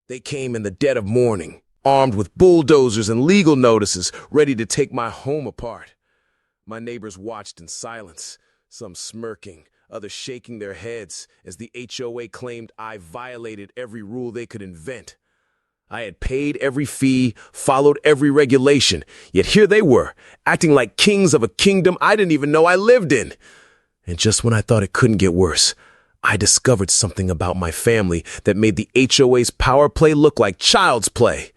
They came in the dead of morning, armed with bulldozers and legal notices, ready to take my home apart. My neighbors watched in silence, some smirking, others shaking their heads as the HOA claimed I violated every rule they could invent. I had paid every fee, followed every regulation, yet here they were, acting like kings of a kingdom I didn't even know I lived in. And just when I thought it couldn't get worse, I discovered something about my family that made the HOA's power play look like child's play.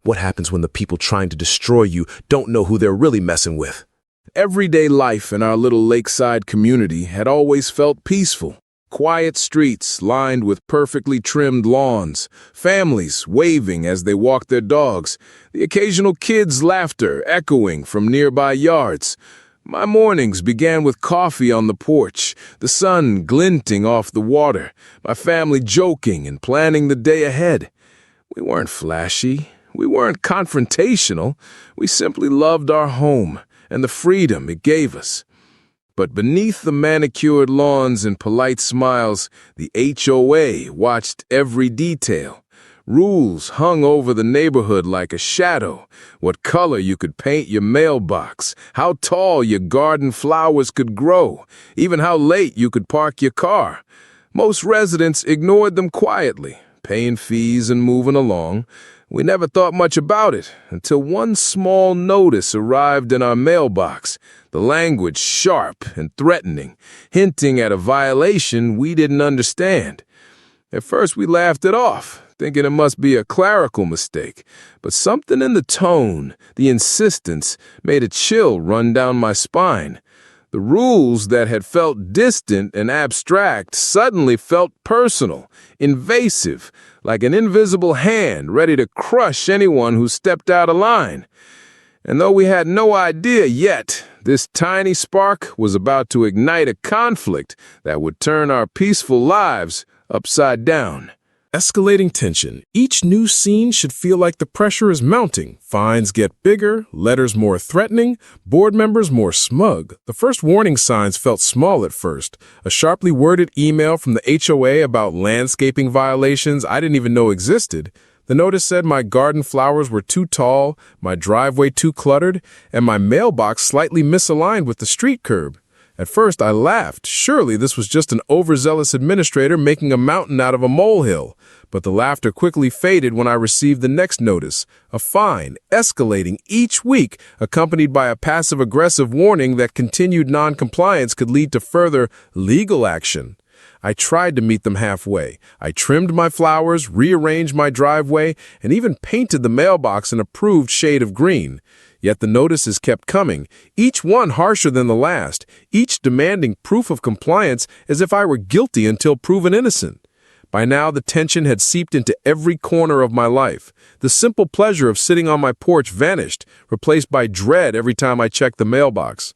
What happens when the people trying to destroy you don't know who they're really messing with? Everyday life in our little lakeside community had always felt peaceful. Quiet streets lined with perfectly trimmed lawns, families waving as they walked their dogs, the occasional kids' laughter echoing from nearby yards. My mornings began with coffee on the porch, the sun glinting off the water, my family joking and planning the day ahead. We weren't flashy, we weren't confrontational, we simply loved our home and the freedom it gave us. But beneath the manicured lawns and polite smiles, the HOA watched every detail. Rules hung over the neighborhood like a shadow. What color you could paint your mailbox, how tall your garden flowers could grow, even how late you could park your car. Most residents ignored them quietly, paying fees and moving along. We never thought much about it until one small notice arrived in our mailbox, the language sharp and threatening, hinting at a violation we didn't understand. At first we laughed it off, thinking it must be a clerical mistake, but something in the tone, the insistence, made a chill run down my spine. The rules that had felt distant and abstract suddenly felt personal, invasive, like an invisible hand ready to crush anyone who stepped out of line. And though we had no idea yet, this tiny spark was about to ignite a conflict that would turn our peaceful lives upside down. Escalating tension. Each new scene should feel like the pressure is mounting. Fines get bigger, letters more threatening, board members more smug. The first warning signs felt small at first. A sharply worded email from the HOA about landscaping violations I didn't even know existed. The notice said my garden flowers were too tall, my driveway too cluttered, and my mailbox slightly misaligned with the street curb. At first, I laughed. Surely this was just an overzealous administrator making a mountain out of a molehill. But the laughter quickly faded when I received the next notice, a fine, escalating each week, accompanied by a passive-aggressive warning that continued non-compliance could lead to further legal action. I tried to meet them halfway. I trimmed my flowers, rearranged my driveway, and even painted the mailbox an approved shade of green. Yet the notices kept coming, each one harsher than the last, each demanding proof of compliance as if I were guilty until proven innocent. By now, the tension had seeped into every corner of my life. The simple pleasure of sitting on my porch vanished, replaced by dread every time I checked the mailbox.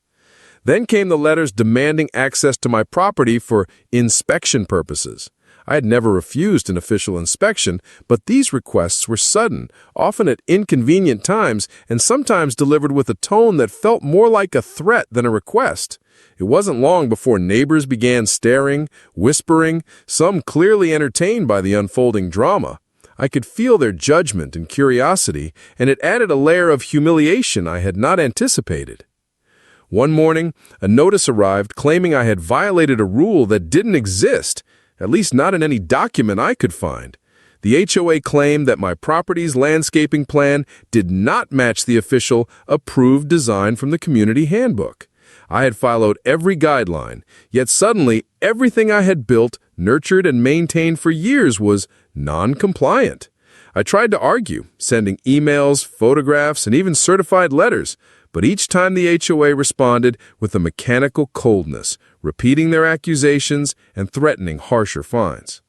Then came the letters demanding access to my property for inspection purposes. I had never refused an official inspection, but these requests were sudden, often at inconvenient times, and sometimes delivered with a tone that felt more like a threat than a request. It wasn't long before neighbors began staring, whispering, some clearly entertained by the unfolding drama. I could feel their judgment and curiosity, and it added a layer of humiliation I had not anticipated. One morning, a notice arrived claiming I had violated a rule that didn't exist, at least not in any document I could find. The HOA claimed that my property's landscaping plan did not match the official approved design from the community handbook. I had followed every guideline, yet suddenly everything I had built, nurtured, and maintained for years was non-compliant. I tried to argue, sending emails, photographs, and even certified letters, but each time the HOA responded with a mechanical coldness, repeating their accusations and threatening harsher fines.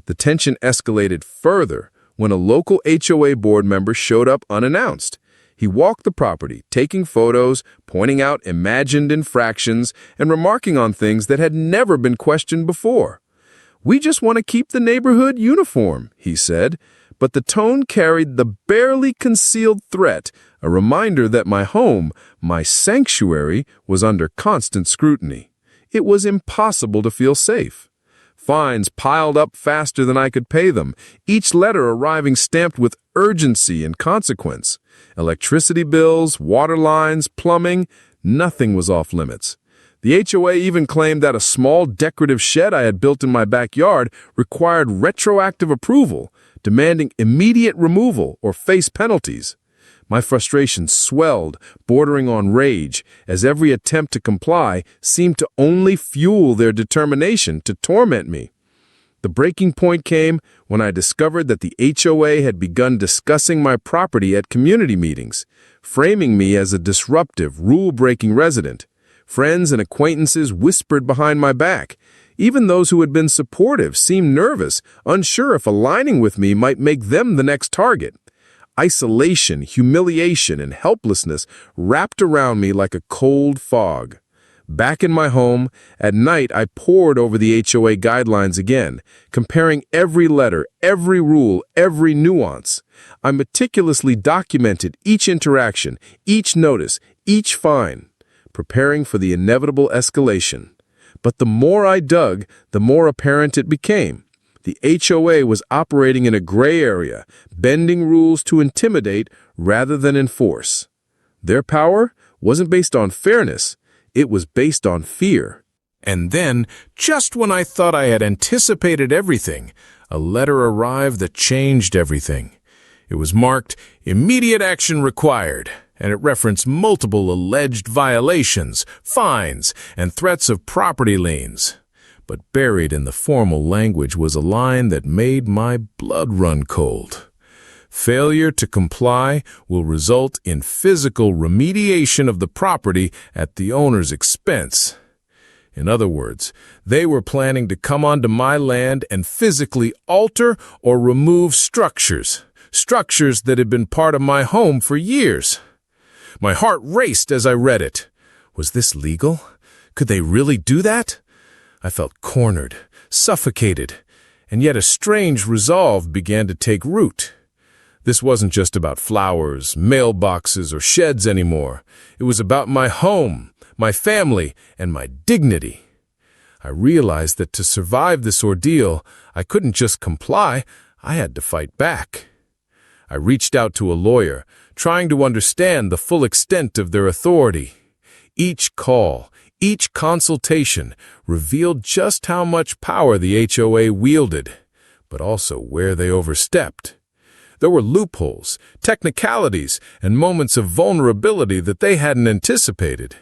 The tension escalated further when a local HOA board member showed up unannounced. He walked the property, taking photos, pointing out imagined infractions, and remarking on things that had never been questioned before. "We just want to keep the neighborhood uniform," he said, but the tone carried the barely concealed threat, a reminder that my home, my sanctuary, was under constant scrutiny. It was impossible to feel safe. Fines piled up faster than I could pay them, each letter arriving stamped with urgency and consequence. Electricity bills, water lines, plumbing, nothing was off limits. The HOA even claimed that a small decorative shed I had built in my backyard required retroactive approval, demanding immediate removal or face penalties. My frustration swelled, bordering on rage, as every attempt to comply seemed to only fuel their determination to torment me. The breaking point came when I discovered that the HOA had begun discussing my property at community meetings, framing me as a disruptive, rule-breaking resident. Friends and acquaintances whispered behind my back. Even those who had been supportive seemed nervous, unsure if aligning with me might make them the next target. Isolation, humiliation, and helplessness wrapped around me like a cold fog. Back in my home, at night I pored over the HOA guidelines again, comparing every letter, every rule, every nuance. I meticulously documented each interaction, each notice, each fine, preparing for the inevitable escalation. But the more I dug, the more apparent it became. The HOA was operating in a gray area, bending rules to intimidate rather than enforce. Their power wasn't based on fairness, it was based on fear. And then, just when I thought I had anticipated everything, a letter arrived that changed everything. It was marked "Immediate Action Required," and it referenced multiple alleged violations, fines, and threats of property liens. But buried in the formal language was a line that made my blood run cold. Failure to comply will result in physical remediation of the property at the owner's expense. In other words, they were planning to come onto my land and physically alter or remove structures that had been part of my home for years. My heart raced as I read it. Was this legal? Could they really do that? I felt cornered, suffocated, and yet a strange resolve began to take root. This wasn't just about flowers, mailboxes, or sheds anymore. It was about my home, my family, and my dignity. I realized that to survive this ordeal, I couldn't just comply, I had to fight back. I reached out to a lawyer, trying to understand the full extent of their authority. Each call, each consultation revealed just how much power the HOA wielded, but also where they overstepped. There were loopholes, technicalities, and moments of vulnerability that they hadn't anticipated.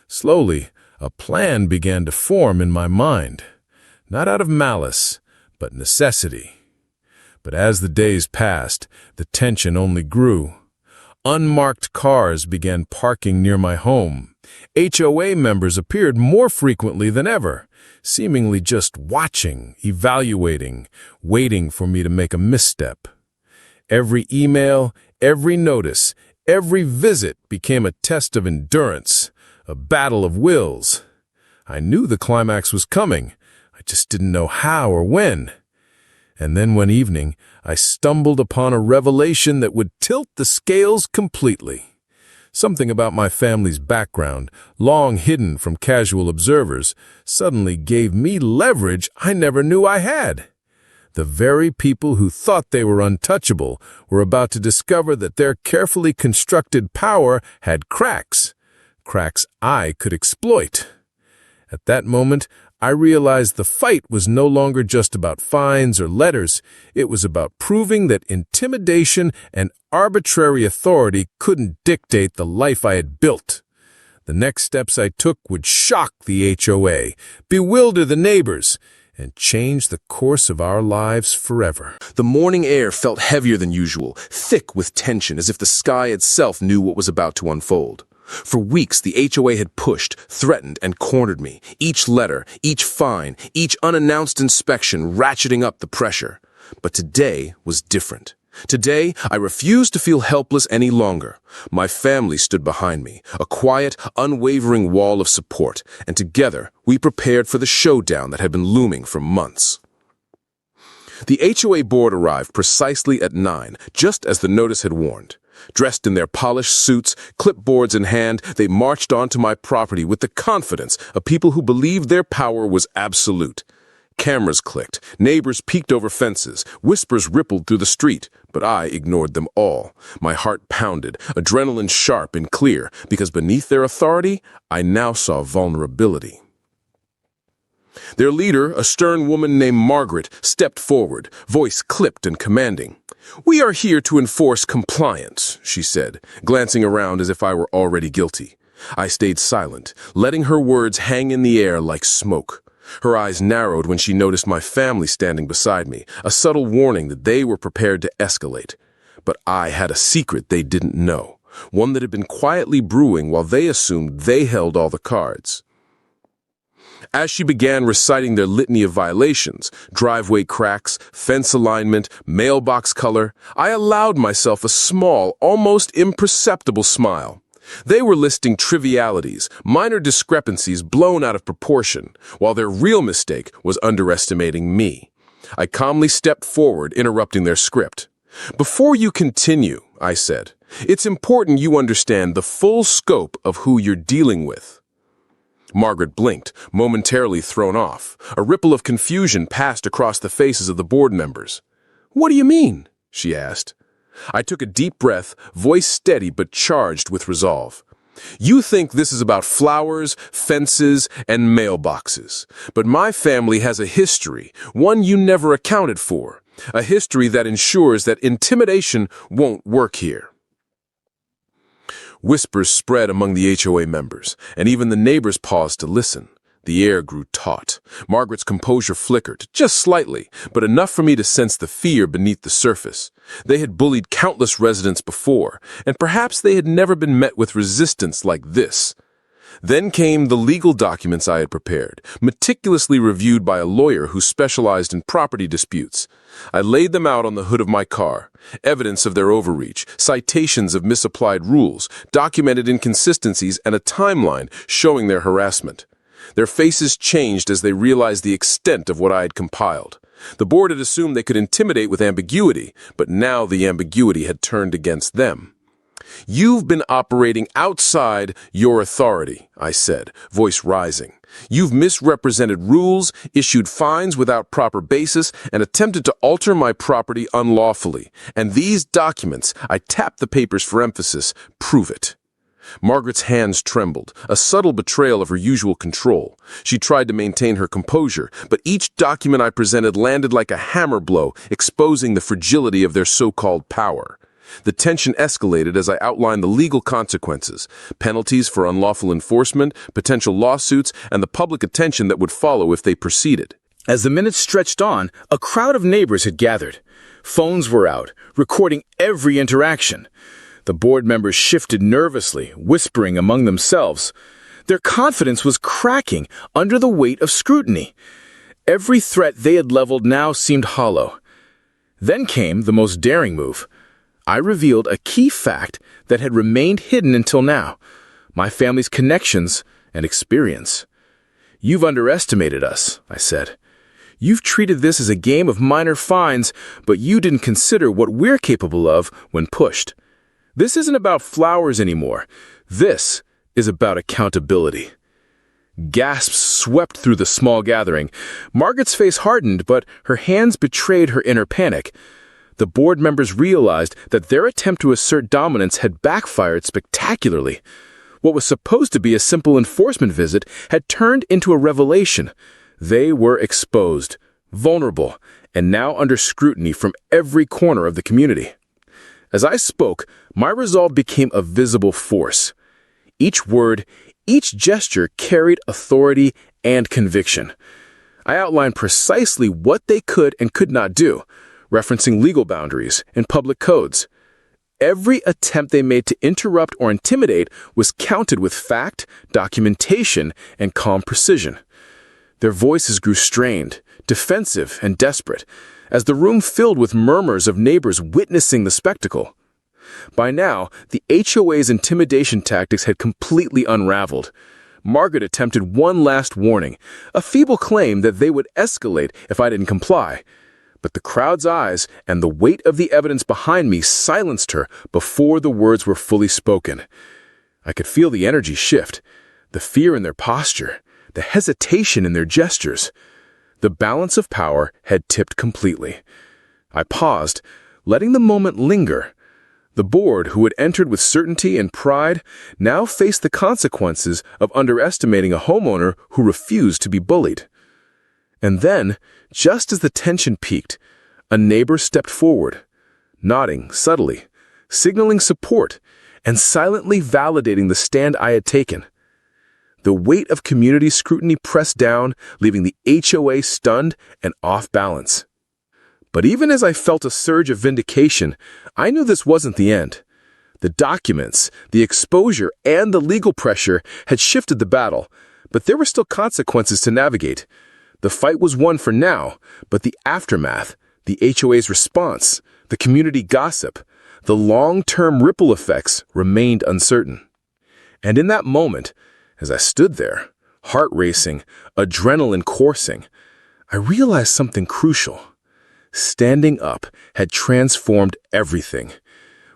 Slowly, a plan began to form in my mind, not out of malice, but necessity. But as the days passed, the tension only grew. Unmarked cars began parking near my home. HOA members appeared more frequently than ever, seemingly just watching, evaluating, waiting for me to make a misstep. Every email, every notice, every visit became a test of endurance, a battle of wills. I knew the climax was coming. I just didn't know how or when. And then one evening, I stumbled upon a revelation that would tilt the scales completely. Something about my family's background, long hidden from casual observers, suddenly gave me leverage I never knew I had. The very people who thought they were untouchable were about to discover that their carefully constructed power had cracks I could exploit. At that moment, I realized the fight was no longer just about fines or letters. It was about proving that intimidation and arbitrary authority couldn't dictate the life I had built. The next steps I took would shock the HOA, bewilder the neighbors, and change the course of our lives forever. The morning air felt heavier than usual, thick with tension, as if the sky itself knew what was about to unfold. For weeks, the HOA had pushed, threatened, and cornered me, each letter, each fine, each unannounced inspection ratcheting up the pressure. But today was different. Today, I refused to feel helpless any longer. My family stood behind me, a quiet, unwavering wall of support, and together we prepared for the showdown that had been looming for months. The HOA board arrived precisely at 9, just as the notice had warned. Dressed in their polished suits, clipboards in hand, they marched onto my property with the confidence of people who believed their power was absolute. Cameras clicked, neighbors peeked over fences, whispers rippled through the street, but I ignored them all. My heart pounded, adrenaline sharp and clear, because beneath their authority, I now saw vulnerability. Their leader, a stern woman named Margaret, stepped forward, voice clipped and commanding. "We are here to enforce compliance," she said, glancing around as if I were already guilty. I stayed silent, letting her words hang in the air like smoke. Her eyes narrowed when she noticed my family standing beside me, a subtle warning that they were prepared to escalate. But I had a secret they didn't know, one that had been quietly brewing while they assumed they held all the cards. As she began reciting their litany of violations, driveway cracks, fence alignment, mailbox color, I allowed myself a small, almost imperceptible smile. They were listing trivialities, minor discrepancies blown out of proportion, while their real mistake was underestimating me. I calmly stepped forward, interrupting their script. "Before you continue," I said, "it's important you understand the full scope of who you're dealing with." Margaret blinked, momentarily thrown off. A ripple of confusion passed across the faces of the board members. "What do you mean?" she asked. I took a deep breath, voice steady but charged with resolve. "You think this is about flowers, fences, and mailboxes. But my family has a history, one you never accounted for. A history that ensures that intimidation won't work here." Whispers spread among the HOA members, and even the neighbors paused to listen. The air grew taut. Margaret's composure flickered, just slightly, but enough for me to sense the fear beneath the surface. They had bullied countless residents before, and perhaps they had never been met with resistance like this. Then came the legal documents I had prepared, meticulously reviewed by a lawyer who specialized in property disputes. I laid them out on the hood of my car, evidence of their overreach, citations of misapplied rules, documented inconsistencies, and a timeline showing their harassment. Their faces changed as they realized the extent of what I had compiled. The board had assumed they could intimidate with ambiguity, but now the ambiguity had turned against them. "You've been operating outside your authority," I said, voice rising. "You've misrepresented rules, issued fines without proper basis, and attempted to alter my property unlawfully. And these documents," I tapped the papers for emphasis, "prove it." Margaret's hands trembled, a subtle betrayal of her usual control. She tried to maintain her composure, but each document I presented landed like a hammer blow, exposing the fragility of their so-called power. The tension escalated as I outlined the legal consequences, penalties for unlawful enforcement, potential lawsuits, and the public attention that would follow if they proceeded. As the minutes stretched on, a crowd of neighbors had gathered. Phones were out, recording every interaction. The board members shifted nervously, whispering among themselves. Their confidence was cracking under the weight of scrutiny. Every threat they had leveled now seemed hollow. Then came the most daring move. I revealed a key fact that had remained hidden until now: my family's connections and experience. "You've underestimated us," I said. "You've treated this as a game of minor fines, but you didn't consider what we're capable of when pushed. This isn't about flowers anymore. This is about accountability." Gasps swept through the small gathering. Margaret's face hardened, but her hands betrayed her inner panic. The board members realized that their attempt to assert dominance had backfired spectacularly. What was supposed to be a simple enforcement visit had turned into a revelation. They were exposed, vulnerable, and now under scrutiny from every corner of the community. As I spoke, my resolve became a visible force. Each word, each gesture carried authority and conviction. I outlined precisely what they could and could not do, referencing legal boundaries and public codes. Every attempt they made to interrupt or intimidate was counted with fact, documentation, and calm precision. Their voices grew strained, defensive, and desperate, as the room filled with murmurs of neighbors witnessing the spectacle. By now, the HOA's intimidation tactics had completely unraveled. Margaret attempted one last warning, a feeble claim that they would escalate if I didn't comply. But the crowd's eyes and the weight of the evidence behind me silenced her before the words were fully spoken. I could feel the energy shift, the fear in their posture, the hesitation in their gestures. The balance of power had tipped completely. I paused, letting the moment linger. The board, who had entered with certainty and pride, now faced the consequences of underestimating a homeowner who refused to be bullied. And then, just as the tension peaked, a neighbor stepped forward, nodding subtly, signaling support, and silently validating the stand I had taken. The weight of community scrutiny pressed down, leaving the HOA stunned and off balance. But even as I felt a surge of vindication, I knew this wasn't the end. The documents, the exposure, and the legal pressure had shifted the battle, but there were still consequences to navigate. The fight was won for now, but the aftermath, the HOA's response, the community gossip, the long-term ripple effects remained uncertain. And in that moment, as I stood there, heart racing, adrenaline coursing, I realized something crucial. Standing up had transformed everything.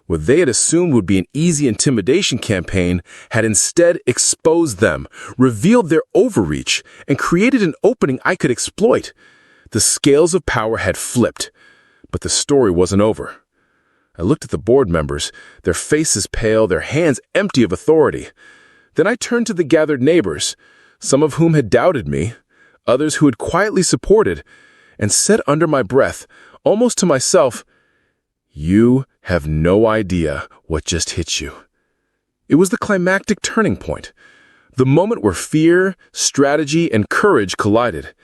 What they had assumed would be an easy intimidation campaign had instead exposed them, revealed their overreach, and created an opening I could exploit. The scales of power had flipped, but the story wasn't over. I looked at the board members, their faces pale, their hands empty of authority. Then I turned to the gathered neighbors, some of whom had doubted me, others who had quietly supported, and said under my breath, almost to myself, "You have no idea what just hit you." It was the climactic turning point, the moment where fear, strategy, and courage collided.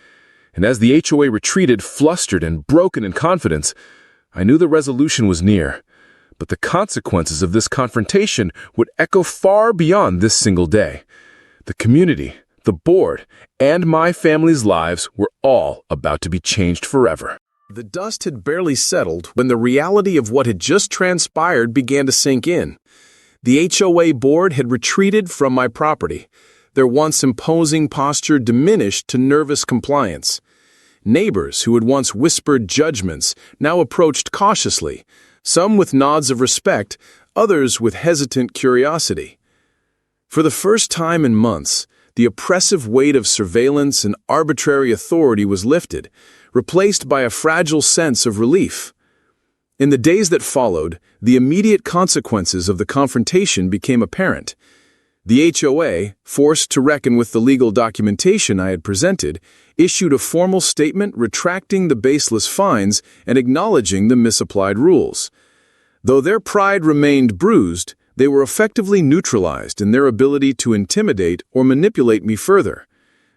And as the HOA retreated, flustered and broken in confidence, I knew the resolution was near. But the consequences of this confrontation would echo far beyond this single day. The community, the board, and my family's lives were all about to be changed forever. The dust had barely settled when the reality of what had just transpired began to sink in. The HOA board had retreated from my property, their once imposing posture diminished to nervous compliance. Neighbors who had once whispered judgments now approached cautiously, some with nods of respect, others with hesitant curiosity. For the first time in months, the oppressive weight of surveillance and arbitrary authority was lifted, replaced by a fragile sense of relief. In the days that followed, the immediate consequences of the confrontation became apparent. The HOA, forced to reckon with the legal documentation I had presented, issued a formal statement retracting the baseless fines and acknowledging the misapplied rules. Though their pride remained bruised, they were effectively neutralized in their ability to intimidate or manipulate me further.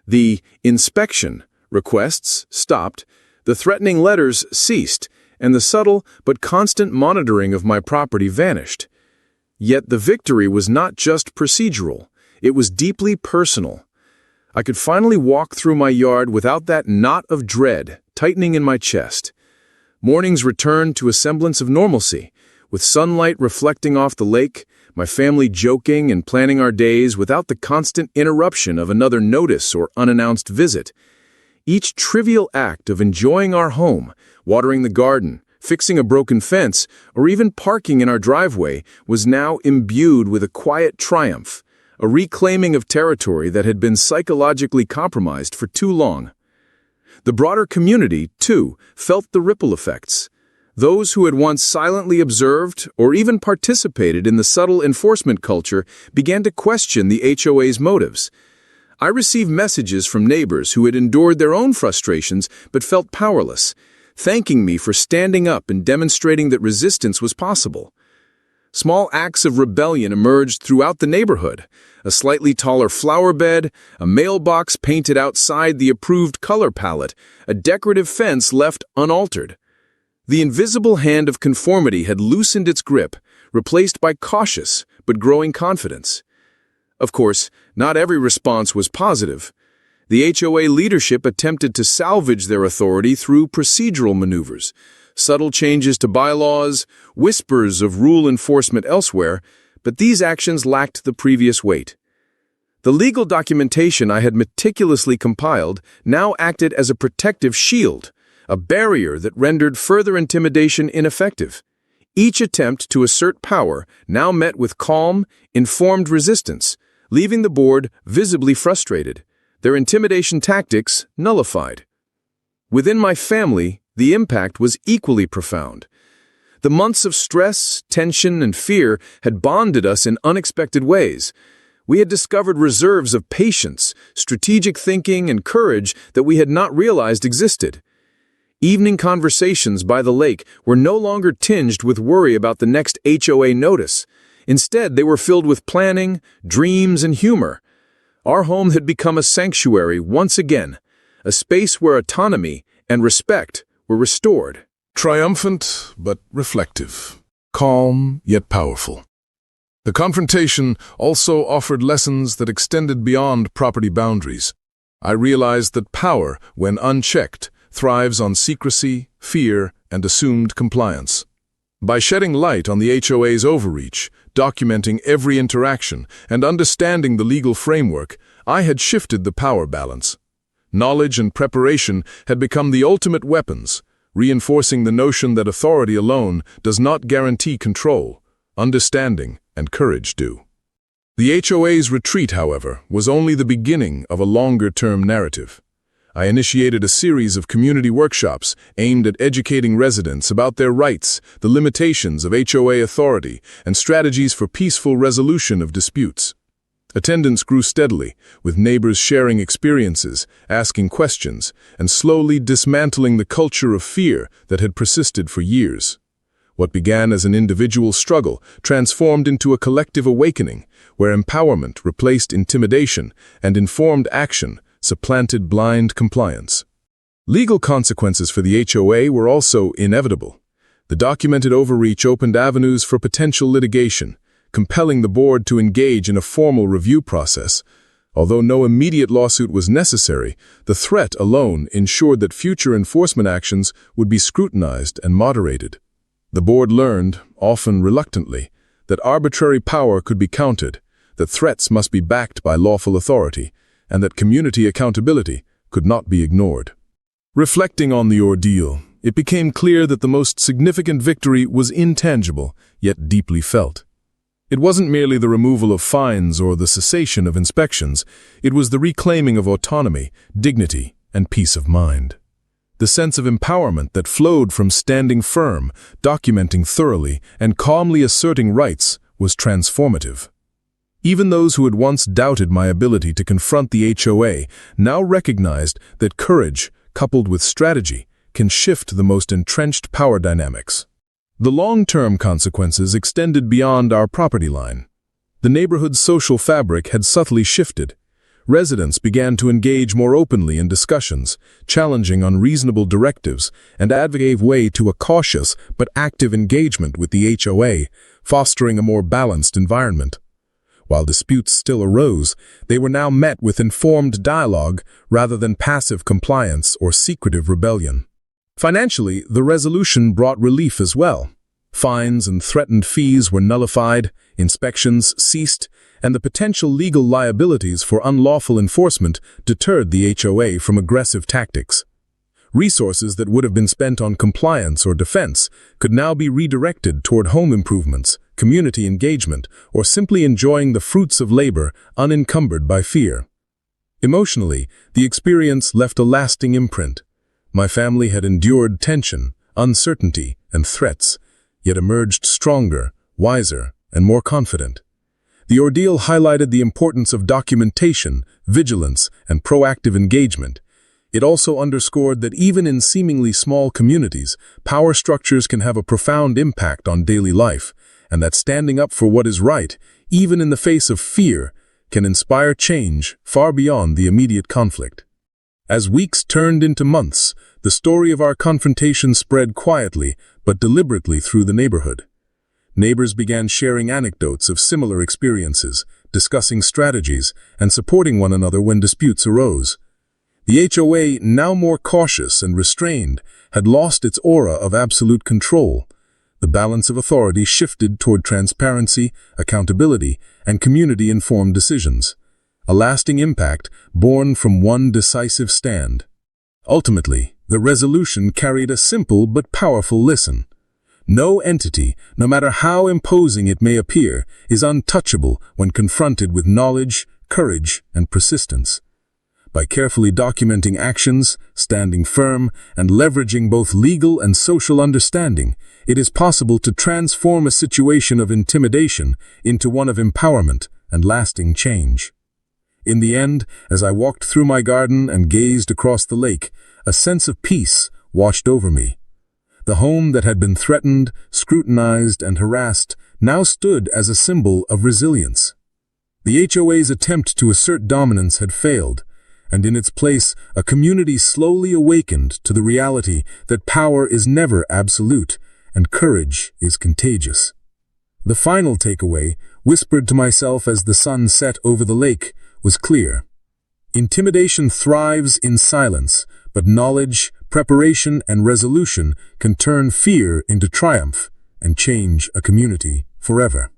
The inspection requests stopped, the threatening letters ceased, and the subtle but constant monitoring of my property vanished. Yet the victory was not just procedural, it was deeply personal. I could finally walk through my yard without that knot of dread tightening in my chest. Mornings returned to a semblance of normalcy, with sunlight reflecting off the lake, my family joking and planning our days without the constant interruption of another notice or unannounced visit. Each trivial act of enjoying our home, watering the garden, fixing a broken fence, or even parking in our driveway was now imbued with a quiet triumph, a reclaiming of territory that had been psychologically compromised for too long. The broader community, too, felt the ripple effects. Those who had once silently observed or even participated in the subtle enforcement culture began to question the HOA's motives. I received messages from neighbors who had endured their own frustrations but felt powerless, thanking me for standing up and demonstrating that resistance was possible. Small acts of rebellion emerged throughout the neighborhood: a slightly taller flower bed, a mailbox painted outside the approved color palette, a decorative fence left unaltered. The invisible hand of conformity had loosened its grip, replaced by cautious but growing confidence. Of course, not every response was positive. The HOA leadership attempted to salvage their authority through procedural maneuvers, subtle changes to bylaws, whispers of rule enforcement elsewhere, but these actions lacked the previous weight. The legal documentation I had meticulously compiled now acted as a protective shield, a barrier that rendered further intimidation ineffective. Each attempt to assert power now met with calm, informed resistance, leaving the board visibly frustrated, their intimidation tactics nullified. Within my family, the impact was equally profound. The months of stress, tension, and fear had bonded us in unexpected ways. We had discovered reserves of patience, strategic thinking, and courage that we had not realized existed. Evening conversations by the lake were no longer tinged with worry about the next HOA notice. Instead, they were filled with planning, dreams, and humor. Our home had become a sanctuary once again, a space where autonomy and respect were restored. Triumphant but reflective, calm yet powerful. The confrontation also offered lessons that extended beyond property boundaries. I realized that power, when unchecked, thrives on secrecy, fear, and assumed compliance. By shedding light on the HOA's overreach, documenting every interaction, and understanding the legal framework, I had shifted the power balance. Knowledge and preparation had become the ultimate weapons, reinforcing the notion that authority alone does not guarantee control. Understanding and courage do. The HOA's retreat, however, was only the beginning of a longer-term narrative. I initiated a series of community workshops aimed at educating residents about their rights, the limitations of HOA authority, and strategies for peaceful resolution of disputes. Attendance grew steadily, with neighbors sharing experiences, asking questions, and slowly dismantling the culture of fear that had persisted for years. What began as an individual struggle transformed into a collective awakening, where empowerment replaced intimidation and informed action supplanted blind compliance. Legal consequences for the HOA were also inevitable. The documented overreach opened avenues for potential litigation, compelling the board to engage in a formal review process. Although no immediate lawsuit was necessary, the threat alone ensured that future enforcement actions would be scrutinized and moderated. The board learned, often reluctantly, that arbitrary power could be countered, that threats must be backed by lawful authority, and that community accountability could not be ignored. Reflecting on the ordeal, it became clear that the most significant victory was intangible, yet deeply felt. It wasn't merely the removal of fines or the cessation of inspections, it was the reclaiming of autonomy, dignity, and peace of mind. The sense of empowerment that flowed from standing firm, documenting thoroughly, and calmly asserting rights was transformative. Even those who had once doubted my ability to confront the HOA now recognized that courage, coupled with strategy, can shift the most entrenched power dynamics. The long-term consequences extended beyond our property line. The neighborhood's social fabric had subtly shifted. Residents began to engage more openly in discussions, challenging unreasonable directives, and advocating way to a cautious but active engagement with the HOA, fostering a more balanced environment. While disputes still arose, they were now met with informed dialogue rather than passive compliance or secretive rebellion. Financially, the resolution brought relief as well. Fines and threatened fees were nullified, inspections ceased, and the potential legal liabilities for unlawful enforcement deterred the HOA from aggressive tactics. Resources that would have been spent on compliance or defense could now be redirected toward home improvements, community engagement, or simply enjoying the fruits of labor unencumbered by fear. Emotionally, the experience left a lasting imprint. My family had endured tension, uncertainty, and threats, yet emerged stronger, wiser, and more confident. The ordeal highlighted the importance of documentation, vigilance, and proactive engagement. It also underscored that even in seemingly small communities, power structures can have a profound impact on daily life, and that standing up for what is right, even in the face of fear, can inspire change far beyond the immediate conflict. As weeks turned into months, the story of our confrontation spread quietly but deliberately through the neighborhood. Neighbors began sharing anecdotes of similar experiences, discussing strategies, and supporting one another when disputes arose. The HOA, now more cautious and restrained, had lost its aura of absolute control. The balance of authority shifted toward transparency, accountability, and community-informed decisions. A lasting impact born from one decisive stand. Ultimately, the resolution carried a simple but powerful lesson. No entity, no matter how imposing it may appear, is untouchable when confronted with knowledge, courage, and persistence. By carefully documenting actions, standing firm, and leveraging both legal and social understanding, it is possible to transform a situation of intimidation into one of empowerment and lasting change. In the end, as I walked through my garden and gazed across the lake, a sense of peace washed over me. The home that had been threatened, scrutinized, and harassed now stood as a symbol of resilience. The HOA's attempt to assert dominance had failed, and in its place, a community slowly awakened to the reality that power is never absolute and courage is contagious. The final takeaway, whispered to myself as the sun set over the lake, was clear. Intimidation thrives in silence, but knowledge, preparation, and resolution can turn fear into triumph and change a community forever.